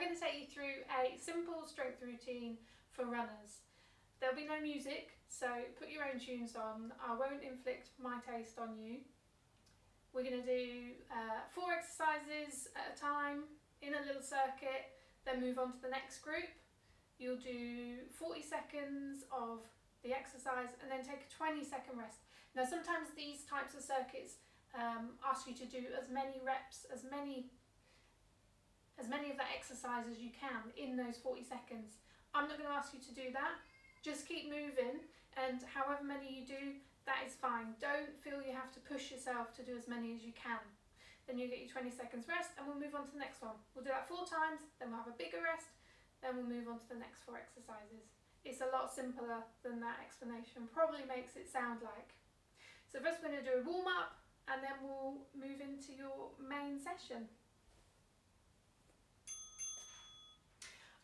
going to take you through a simple strength routine for runners. There'll be no music, so put your own tunes on. I won't inflict my taste on you. We're going to do 4 exercises at a time in a little circuit, then move on to the next group. You'll do 40 seconds of the exercise and then take a 20-second rest. Now sometimes these types of circuits ask you to do as many reps, as many of that exercise as you can in those 40 seconds. I'm not going to ask you to do that. Just keep moving, and however many you do, that is fine. Don't feel you have to push yourself to do as many as you can. Then you get your 20 seconds rest and we'll move on to the next one. We'll do that 4 times, then we'll have a bigger rest, then we'll move on to the next 4 exercises. It's a lot simpler than that explanation probably makes it sound like. So first we're going to do a warm up and then we'll move into your main session.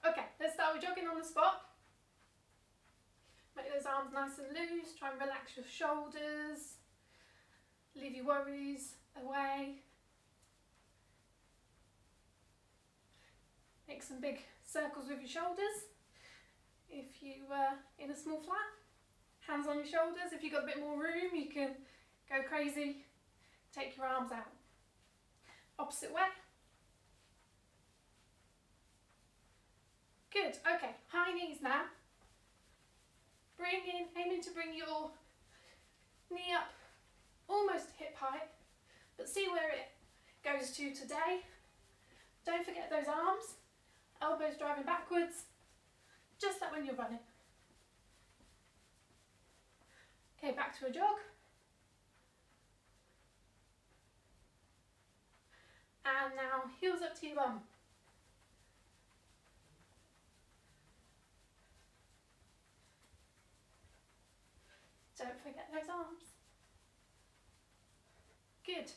Okay, let's start with jogging on the spot. Make those arms nice and loose, try and relax your shoulders, leave your worries away. Make some big circles with your shoulders. If you in a small flat, hands on your shoulders. If you've got a bit more room, you can go crazy, take your arms out. Opposite way. Good, okay, high knees now. Aiming to bring your knee up almost hip height, but see where it goes to today. Don't forget those arms, elbows driving backwards, just like when you're running. Okay, back to a jog. And now heels up to your bum. Don't forget those arms. Good.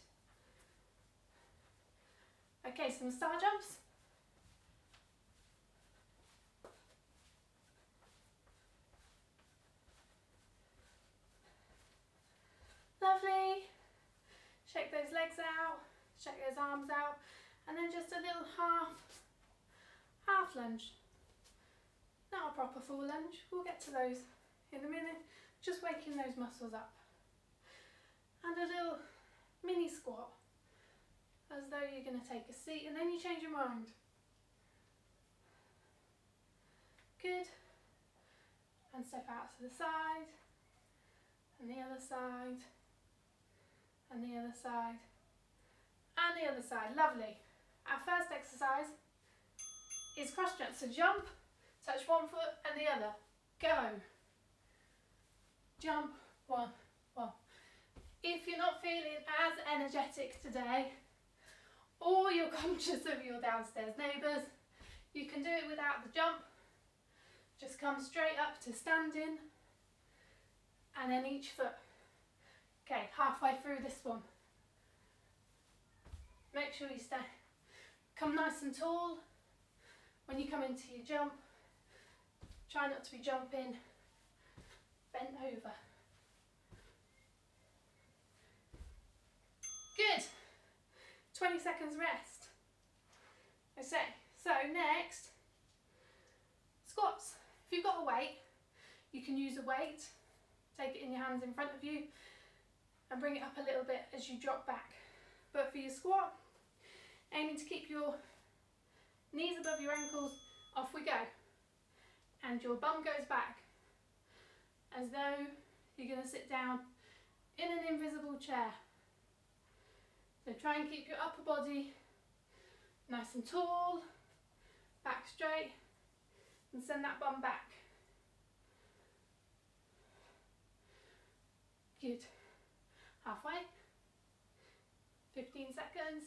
Okay, some star jumps. Lovely. Shake those legs out, shake those arms out, and then just a little half lunge. Not a proper full lunge. We'll get to those in a minute. Just waking those muscles up. And a little mini squat, as though you're going to take a seat, and then you change your mind. Good. And step out to the side, and the other side, and the other side, and the other side. Lovely. Our first exercise is cross jump. So jump, touch one foot and the other. Go. Jump, 1, 1. If you're not feeling as energetic today, or you're conscious of your downstairs neighbours, you can do it without the jump. Just come straight up to standing, and then each foot. Okay, halfway through this one. Make sure you stay. Come nice and tall. When you come into your jump, try not to be jumping bent over. Good. 20 seconds rest. Okay, so next, squats. If you've got a weight, you can use a weight, take it in your hands in front of you and bring it up a little bit as you drop back. But for your squat, aiming to keep your knees above your ankles, off we go. And your bum goes back, as though you're going to sit down in an invisible chair. So try and keep your upper body nice and tall, back straight, and send that bum back. Good. Halfway. 15 seconds.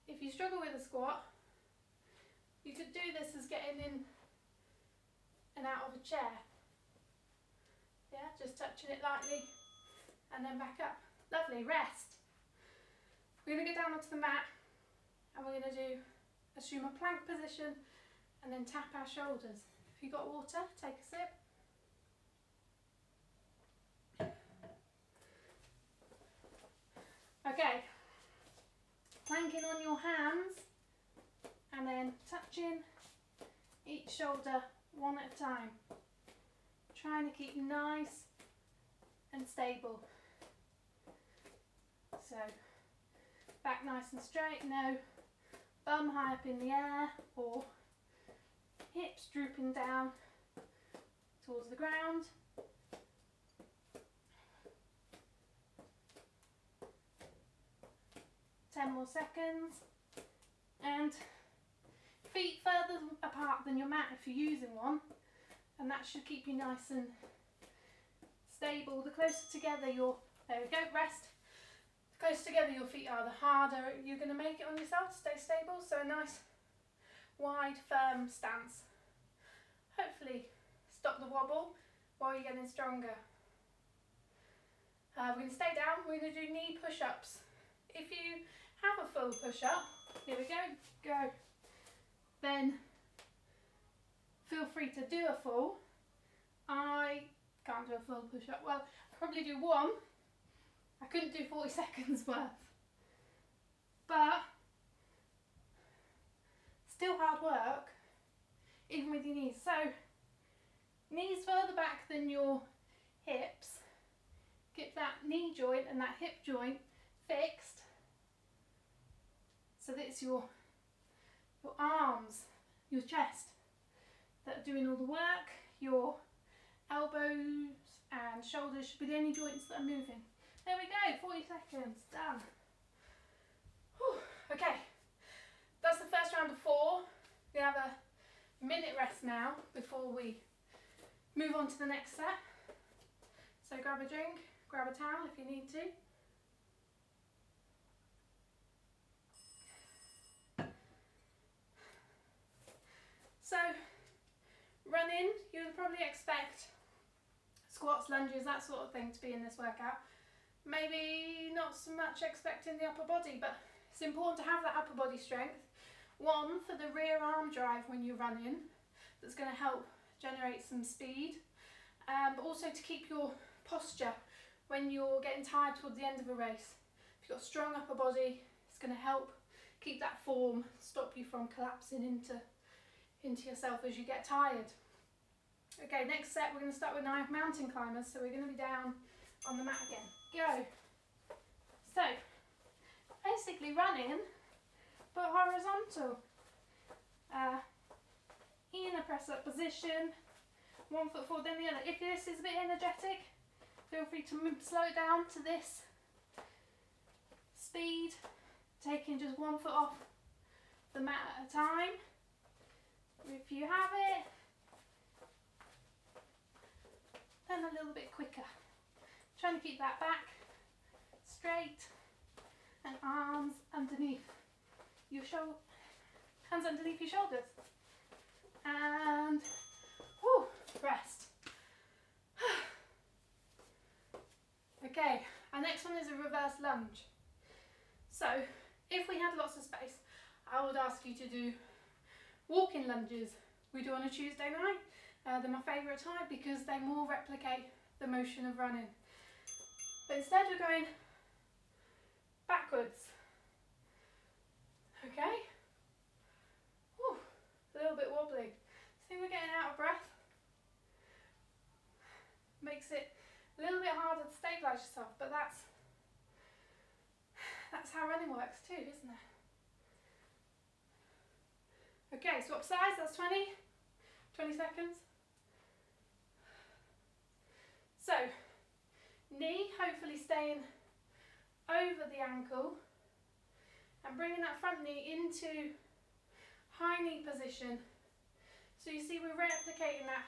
If you struggle with a squat, you could do this as getting in and out of a chair. Yeah, just touching it lightly and then back up. Lovely, rest. We're going to go down onto the mat and we're going to assume a plank position and then tap our shoulders. If you've got water, take a sip. Okay, planking again, touching each shoulder one at a time. Trying to keep nice and stable. So, back nice and straight, no bum high up in the air or hips drooping down towards the ground. Ten more seconds. And feet further apart than your mat if you're using one, and that should keep you nice and stable. The closer together there we go, rest. The closer together your feet are, the harder you're going to make it on yourself to stay stable. So a nice wide firm stance. Hopefully stop the wobble while you're getting stronger. We're going to stay down, we're going to do knee push-ups. If you have a full push-up, here we go, then feel free to do a full. I can't do a full push-up. Well, I'll probably do one. I couldn't do 40 seconds worth. But still hard work, even with your knees. So, knees further back than your hips. Keep that knee joint and that hip joint fixed. So that it's your arms, your chest that are doing all the work. Your elbows and shoulders should be the only joints that are moving. There we go, 40 seconds, done. Whew. Okay, that's the first round of 4. We have a minute rest now before we move on to the next set. So grab a drink, grab a towel if you need to. So, running, you would probably expect squats, lunges, that sort of thing to be in this workout. Maybe not so much expecting the upper body, but it's important to have that upper body strength. One, for the rear arm drive when you're running, that's going to help generate some speed, but also to keep your posture when you're getting tired towards the end of a race. If you've got a strong upper body, it's going to help keep that form, stop you from collapsing into yourself as you get tired. Okay, next set we're going to start with mountain climbers, so we're going to be down on the mat again. Go! So, basically running, but horizontal. In a press up position, one foot forward then the other. If this is a bit energetic, feel free to slow it down to this speed, taking just one foot off the mat at a time. If you have it, then a little bit quicker. Trying to keep that back straight and arms underneath your hands underneath your shoulders. And whoo, rest. Okay, our next one is a reverse lunge. So, if we had lots of space, I would ask you to do walking lunges we do on a Tuesday night. They're my favourite type because they more replicate the motion of running. But instead we're going backwards. Okay? Whew, a little bit wobbly. See, we're getting out of breath. Makes it a little bit harder to stabilise yourself, but that's how running works too, isn't it? Okay, swap sides, that's 20 seconds. So, knee hopefully staying over the ankle and bringing that front knee into high knee position. So you see we're replicating that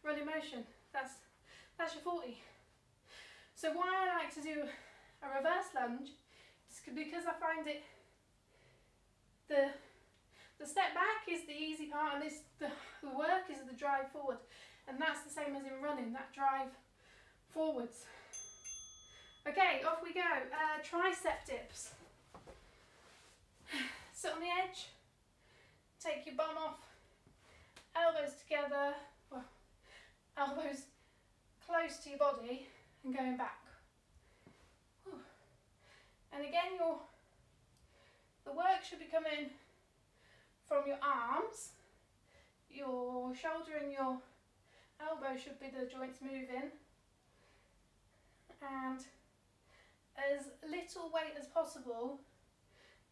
running motion. That's your 40. So why I like to do a reverse lunge is because I find it the step back is the easy part, and the work is the drive forward, and that's the same as in running, that drive forwards. Okay, off we go. Tricep dips. Sit on the edge, take your bum off, elbows together, well, elbows close to your body and going back. Whew. And again, the work should be coming from your arms. Your shoulder and your elbow should be the joints moving, and as little weight as possible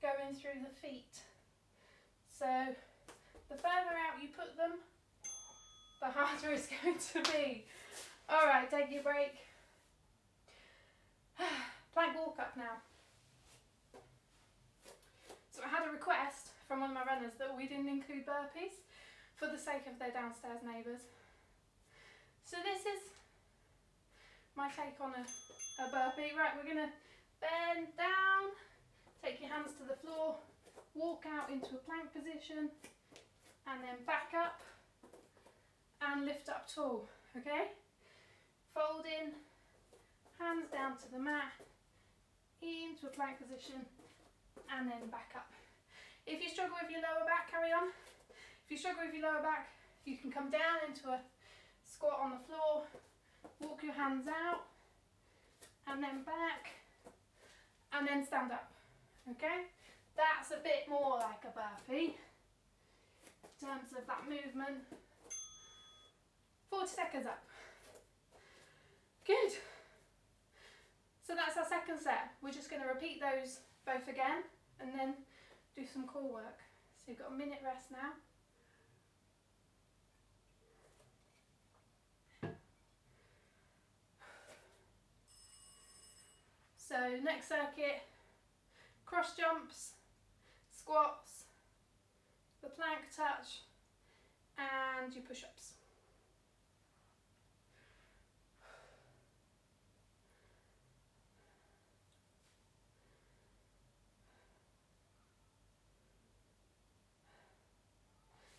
going through the feet. So the further out you put them, the harder it's going to be. Alright, take your break. Plank walk up now. So I had a request from one of my runners that we didn't include burpees for the sake of their downstairs neighbours. So this is my take on a burpee. Right, we're going to bend down, take your hands to the floor, walk out into a plank position, and then back up and lift up tall, okay? Fold in, hands down to the mat, into a plank position, and then back up. If you struggle with your lower back, carry on. If you struggle with your lower back, you can come down into a squat on the floor, walk your hands out, and then back, and then stand up, okay? That's a bit more like a burpee in terms of that movement. 40 seconds up. Good. So that's our second set. We're just going to repeat those both again and then do some core work. So you've got a minute rest now. So next circuit, cross jumps, squats, the plank touch, and your push-ups.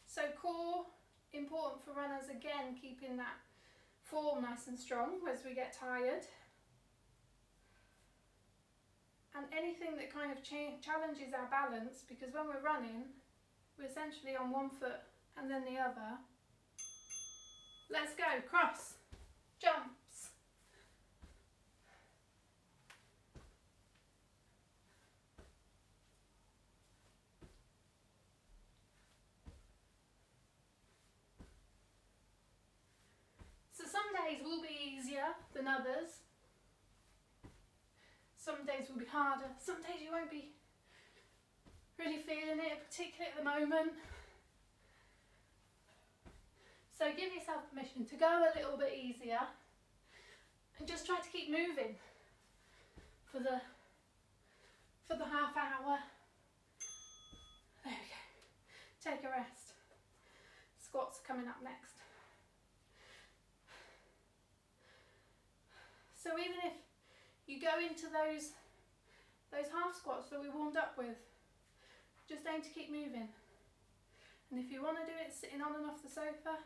So core, important for runners, again, keeping that form nice and strong as we get tired. And anything that kind of challenges our balance, because when we're running, we're essentially on one foot and then the other. Let's go, cross, jumps. So some days will be easier than others. Some days will be harder. Some days you won't be really feeling it, particularly at the moment. So give yourself permission to go a little bit easier and just try to keep moving for the half hour. There we go. Take a rest. Squats are coming up next. So even if you go into those half squats that we warmed up with, just aim to keep moving. And if you want to do it sitting on and off the sofa,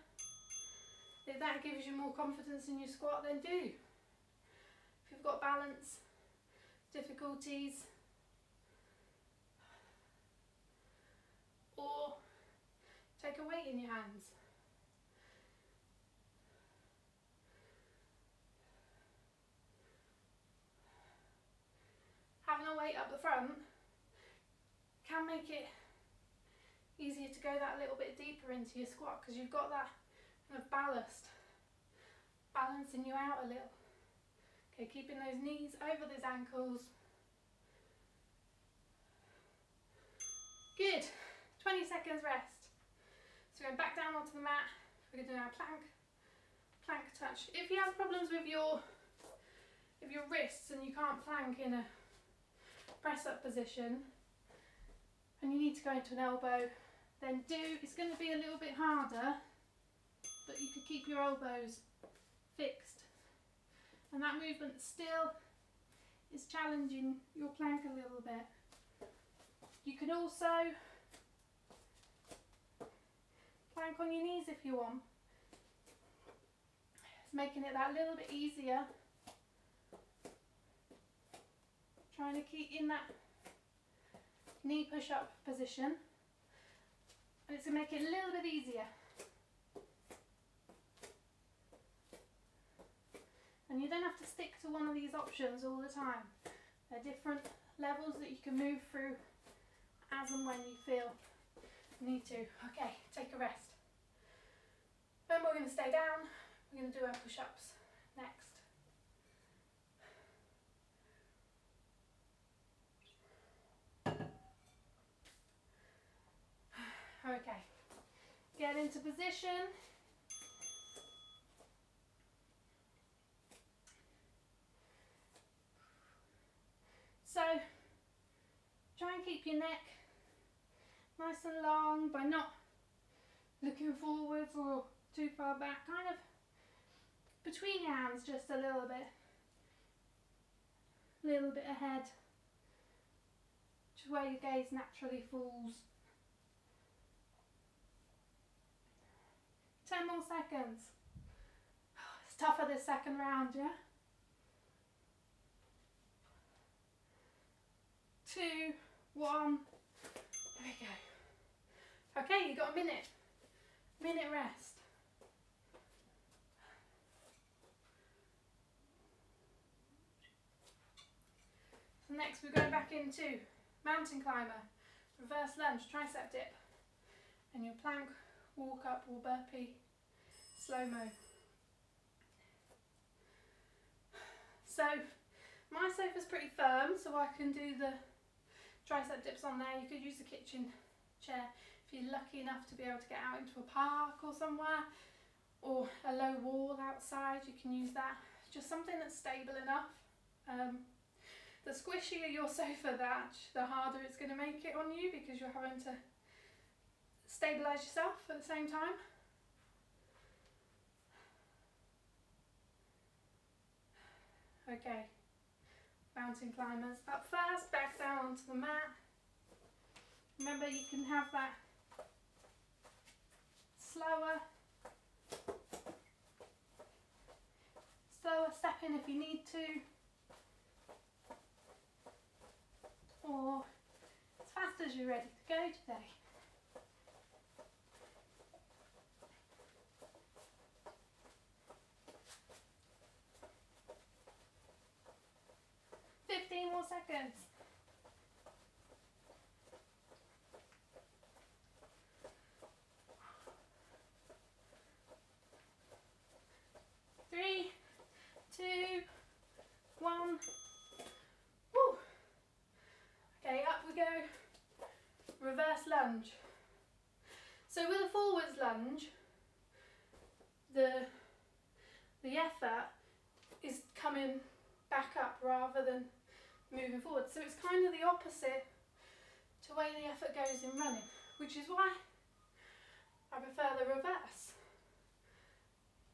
if that gives you more confidence in your squat, then do. If you've got balance difficulties, or take a weight in your hands. Having a weight up the front can make it easier to go that little bit deeper into your squat because you've got that kind of balancing you out a little. Okay, keeping those knees over those ankles. Good. 20 seconds rest. So going back down onto the mat. We're going to do our plank touch. If you have problems with your wrists and you can't plank in a press up position and you need to go into an elbow, then it's going to be a little bit harder, but you could keep your elbows fixed, and that movement still is challenging your plank a little bit. You can also plank on your knees if you want. It's making it that little bit easier. Trying to keep in that knee push-up position, and it's going to make it a little bit easier. And you don't have to stick to one of these options all the time. There are different levels that you can move through as and when you feel need to. Okay, take a rest. Then we're going to stay down. We're going to do our push-ups next. Okay, get into position. So, try and keep your neck nice and long by not looking forwards or too far back, kind of between your hands just a little bit ahead, to where your gaze naturally falls. 10 more seconds. It's tougher this second round, yeah? 2, 1, there we go. Okay, you got a minute rest. So next we're going back into mountain climber, reverse lunge, tricep dip, and your plank, walk up or burpee, slow-mo. So my sofa's pretty firm, so I can do the tricep dips on there. You could use the kitchen chair if you're lucky enough to be able to get out into a park or somewhere, or a low wall outside. You can use that, just something that's stable enough. The squishier your sofa, the harder it's going to make it on you, because you're having to stabilise yourself at the same time. Okay, mountain climbers, up first, back down onto the mat. Remember, you can have that slower step in if you need to, or as fast as you're ready to go today. More seconds. Three, two, one. Woo. Okay, up we go. Reverse lunge. So with a forwards lunge, the effort is coming back up rather than moving forward. So it's kind of the opposite to the way the effort goes in running, which is why I prefer the reverse.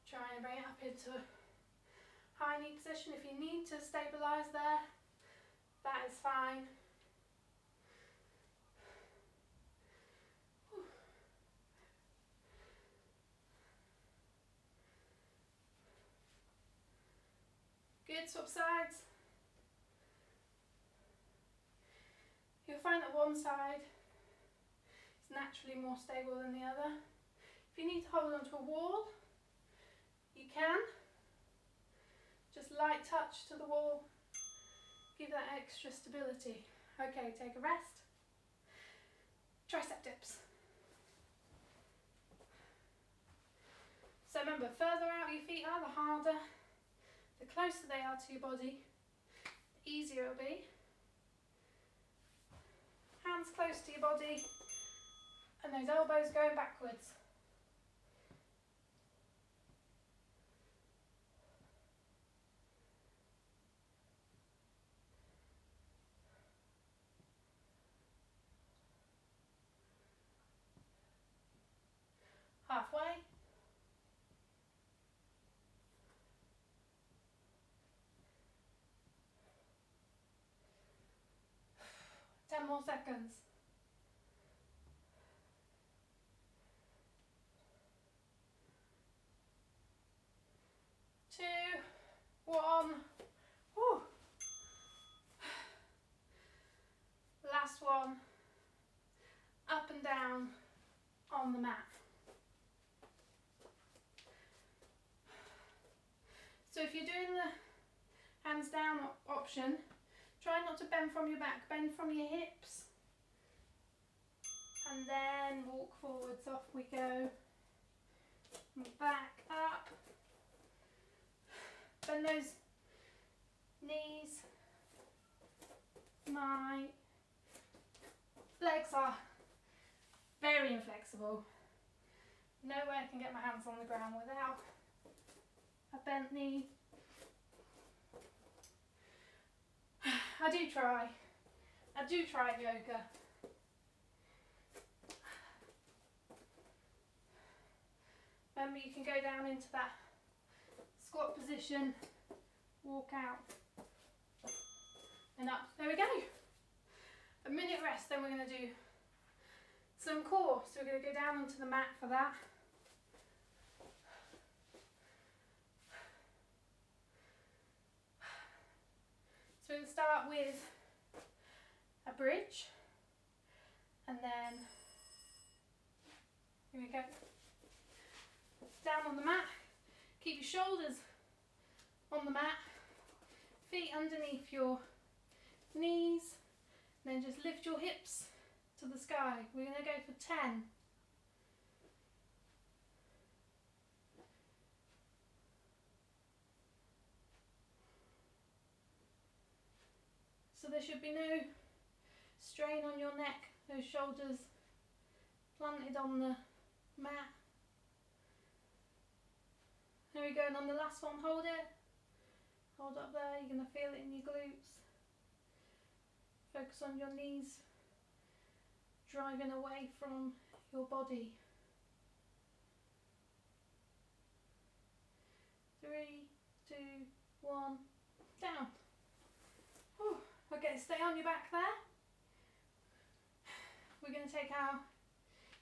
Try and bring it up into a high knee position. If you need to stabilise there, that is fine. Good, swap sides. You'll find that one side is naturally more stable than the other. If you need to hold onto a wall, you can. Just light touch to the wall, give that extra stability. Okay, take a rest. Tricep dips. So remember, further out your feet are, the harder. The closer they are to your body, the easier it'll be. Hands close to your body, and those elbows going backwards. Halfway. More seconds. 2, 1. Woo. Last one. Up and down on the mat. So if you're doing the hands down option, try not to bend from your back, bend from your hips. And then walk forwards, off we go. Back up. Bend those knees. My legs are very inflexible. No way I can get my hands on the ground without a bent knee. I do try yoga. Remember, you can go down into that squat position, walk out and up. There we go. A minute rest, then we're going to do some core. So we're going to go down onto the mat for that. So we'll start with a bridge, and then here we go. Down on the mat, keep your shoulders on the mat, feet underneath your knees, then just lift your hips to the sky. We're going to go for 10. So there should be no strain on your neck, those shoulders planted on the mat. There we go, and on the last one, hold it. Hold up there, you're going to feel it in your glutes. Focus on your knees driving away from your body. 3, 2, 1, down. Whew. Okay, stay on your back there. We're going to take our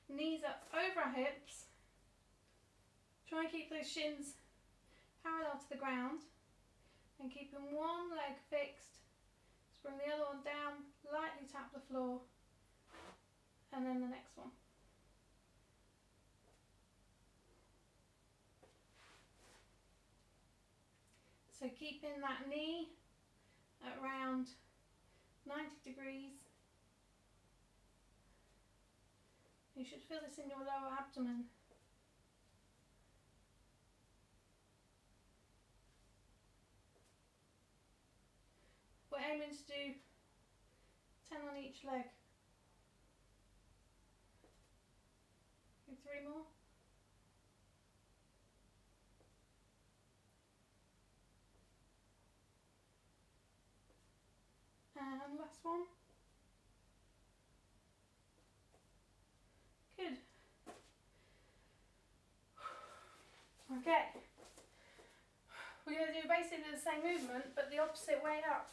knees up over our hips. Try and keep those shins parallel to the ground and keeping one leg fixed. Just bring the other one down, lightly tap the floor, and then the next one. So keeping that knee at around 90 degrees. You should feel this in your lower abdomen. We're aiming to do 10 on each leg. Do 3 more. And last one. Good. Okay. We're going to do basically the same movement, but the opposite way up.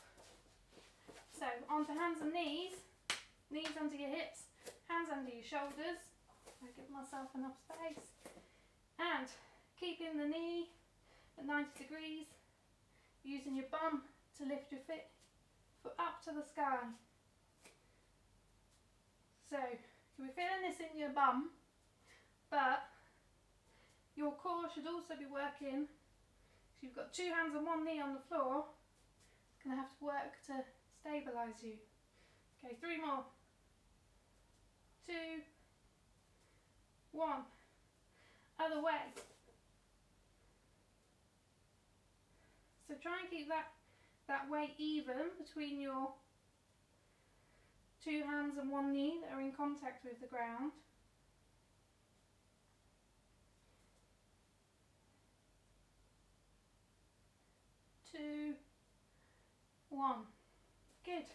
So onto hands and knees, knees under your hips, hands under your shoulders. I give myself enough space. And keeping the knee at 90 degrees, using your bum to lift your foot up to the sky. So you'll be feeling this in your bum, but your core should also be working. So you've got 2 hands and 1 knee on the floor. It's going to have to work to stabilise you. Okay, 3 more. 2, 1. Other way. So try and keep that weight even between your 2 hands and 1 knee that are in contact with the ground. 2, 1. Good.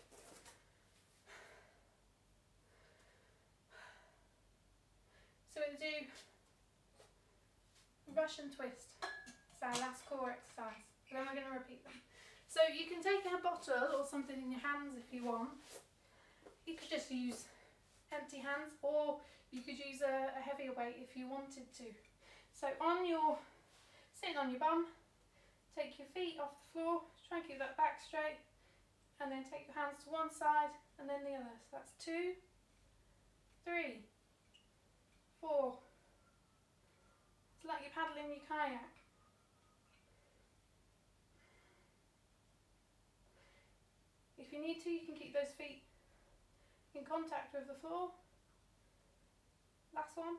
So we're going to do Russian twist. It's our last core exercise. Then we're going to repeat them. So you can take a bottle or something in your hands if you want. You could just use empty hands, or you could use a heavier weight if you wanted to. So sitting on your bum, take your feet off the floor, try and keep that back straight, and then take your hands to one side and then the other. So that's 2, 3, 4. It's like you're paddling your kayak. If you need to, you can keep those feet in contact with the floor. Last one.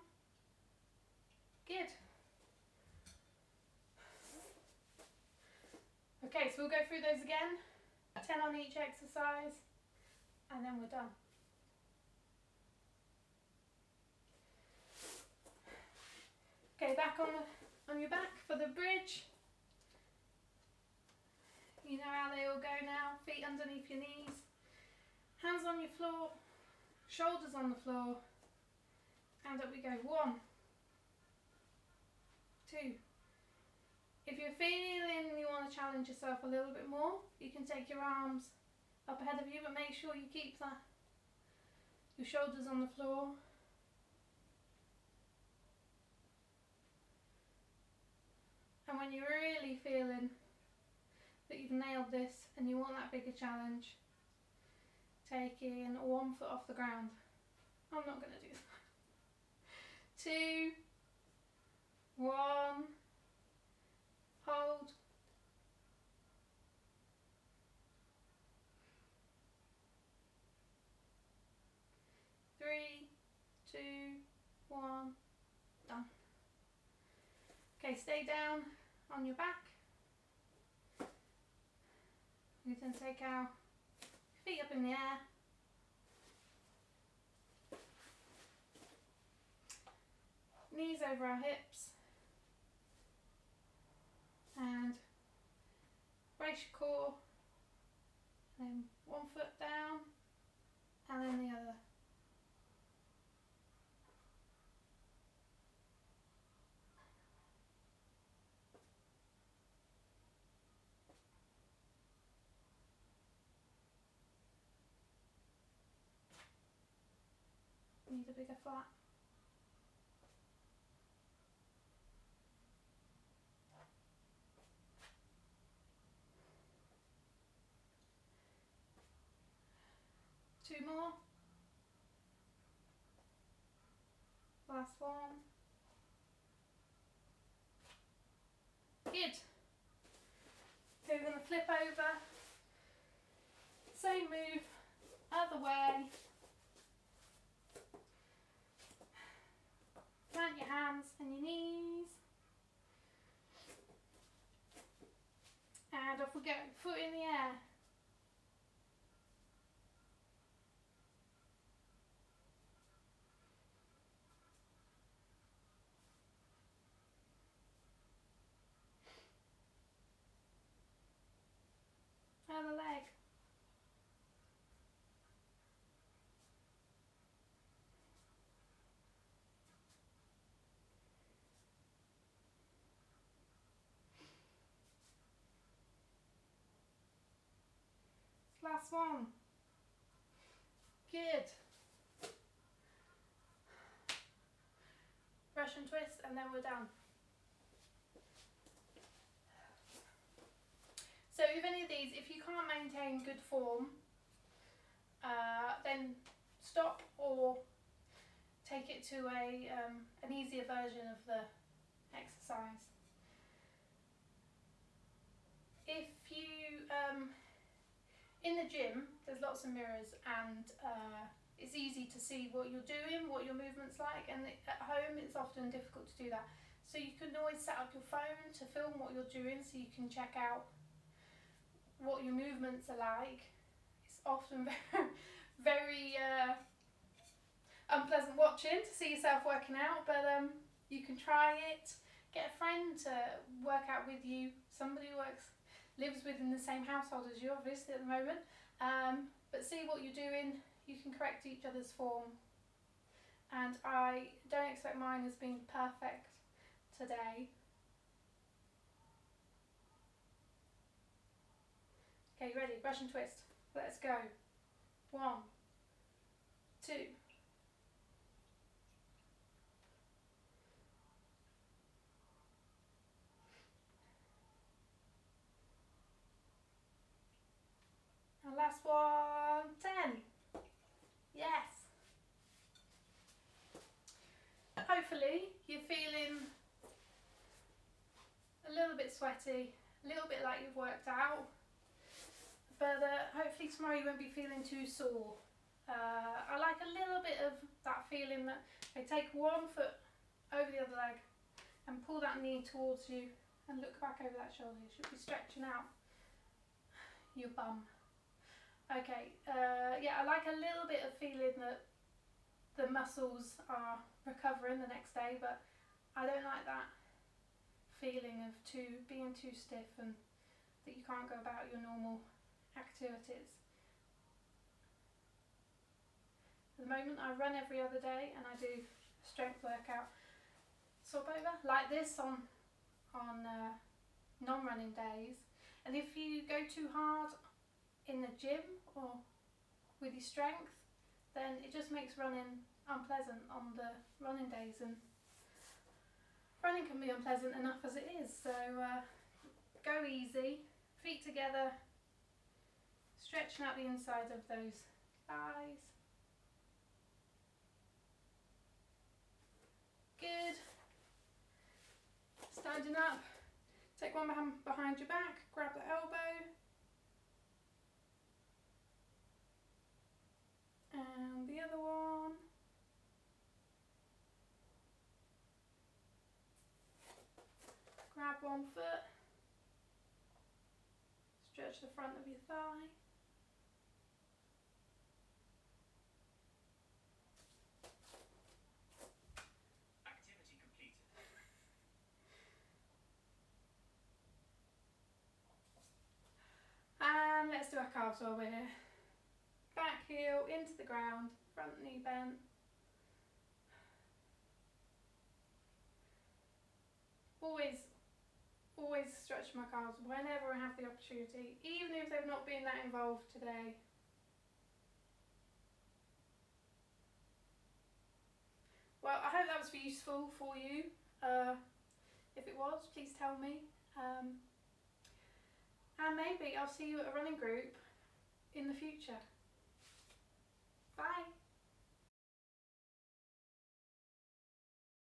Good. Okay, so we'll go through those again. 10 on each exercise, and then we're done. Okay, back on your back for the bridge. You know how they all go now. Feet underneath your knees, hands on your floor, shoulders on the floor, and up we go. 1, 2. If you're feeling you want to challenge yourself a little bit more, you can take your arms up ahead of you, but make sure you keep your shoulders on the floor. And when you're really feeling that you've nailed this and you want that bigger challenge, taking 1 foot off the ground. I'm not going to do that. 2, 1, hold. 3, 2, 1, done. Okay, stay down on your back. We can take our feet up in the air. Knees over our hips. And brace your core. Then 1 foot down, and then the other. Need a bigger flat. Two more. Last one. Good. Okay, we're going to flip over. Same move, other way. Plant your hands and your knees. And off we go. Foot in the air. Other leg. Last one. Good. Russian twist, and then we're done. So with any of these, if you can't maintain good form, then stop or take it to an easier version of the exercise. If you in the gym, there's lots of mirrors, and it's easy to see what you're doing, what your movement's like, and at home it's often difficult to do that. So you can always set up your phone to film what you're doing, so you can check out what your movements are like. It's often very unpleasant watching to see yourself working out, but you can try it. Get a friend to work out with you, somebody who lives within the same household as you, obviously, at the moment, but see what you're doing. You can correct each other's form, and I don't expect mine as being perfect today. Okay, ready? Russian twist. Let's go. 1, 2. And last one, 10. Yes. Hopefully you're feeling a little bit sweaty, a little bit like you've worked out, but hopefully tomorrow you won't be feeling too sore. I like a little bit of that feeling that they take one foot over the other leg and pull that knee towards you and look back over that shoulder. You should be stretching out your bum. Okay, yeah, I like a little bit of feeling that the muscles are recovering the next day, but I don't like that feeling of being too stiff and that you can't go about your normal activities. At the moment I run every other day and I do a strength workout swap over like this on non-running days, and if you go too hard in the gym or with your strength, then it just makes running unpleasant on the running days, and running can be unpleasant enough as it is, so go easy, feet together, stretching out the inside of those thighs. Good. Standing up, take one hand behind your back, grab the elbow, and the other one. Grab one foot, stretch the front of your thigh. Activity completed. And let's do our calves while we're here. Back heel into the ground, front knee bent. Always stretch my calves whenever I have the opportunity, even if they've not been that involved today. Well, I hope that was useful for you. If it was, please tell me. And maybe I'll see you at a running group in the future.